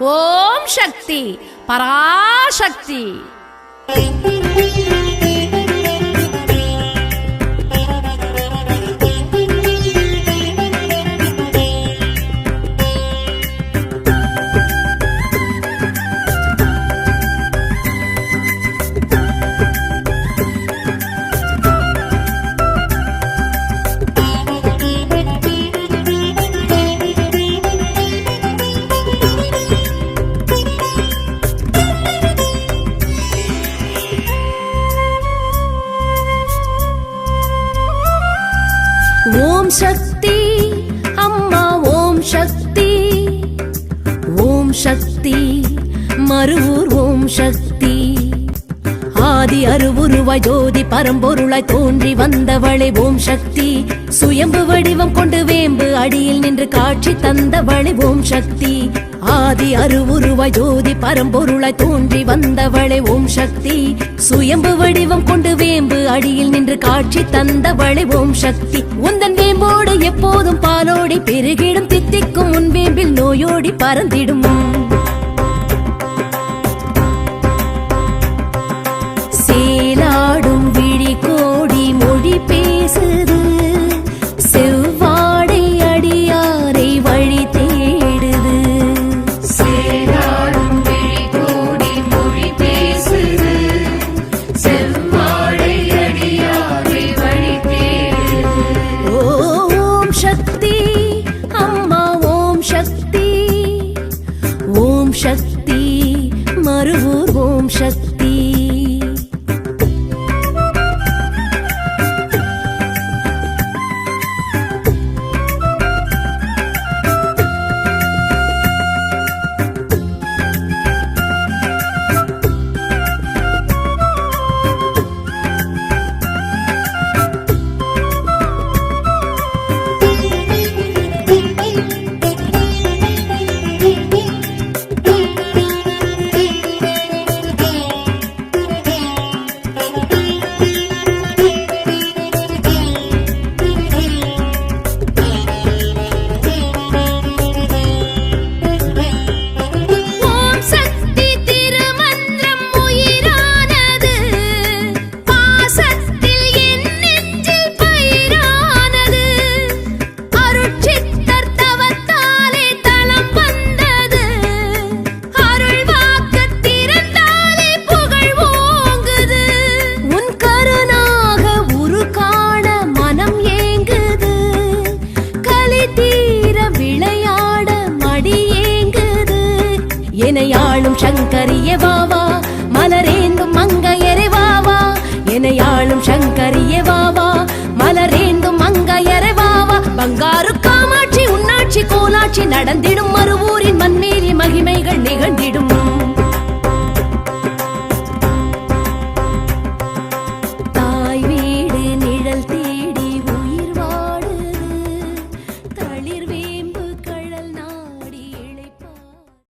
ஓம் சக்தி பராசக்தி. ஓம் சக்தி அம்மா ஓம் சக்தி, ஓம் சக்தி மருவூர் ஓம் சக்தி. ஆதி அருவுருவாய் ஜோதி பரம்பொருளாய் தோன்றி வந்தவளே ஓம் சக்தி. சுயம்பு வடிவம் கொண்டு வேம்பு அடியில் நின்று காட்சி தந்தவளே ஓம் சக்தி. ஆதி அருவுருவாய் ஜோதி பரம்பொருளாய் தோன்றி வந்தவளே ஓம் சக்தி. சுயம்பு வடிவம் கொண்டு வேம்பு அடியில் நின்று காட்சி தந்தவளே ஓம் சக்தி. உந்தன் வேம்போடு எப்போதும் பாலோடி பெருகிடும் தித்திக்கும் உன் வேம்பில் நோயோடி பறந்திடும். சேலாடும் விழி கோடி மொழி பேசுது, செவ்வாடை அடியாரை வழி தேடுது. சேலாடும் விழி கோடி மொழி பேசுது, செவ்வாடை அடியாரை வழி தேடுது. ஓம் சக்தி அம்மா ஓம் சக்தி, ஓம் சக்தி மருவூர் ஓம் சக்தி. எனையாளும் சங்கரிய வாவா மலரேந்தும் மங்கையரை வாவா, எனையாளும் சங்கரிய வாவா மலரேந்தும் மங்கையரை வாவா. பங்காரு காமாட்சி உன்னாட்சி கோலாட்சி நடந்திடும் மறுவூரின் மண்மே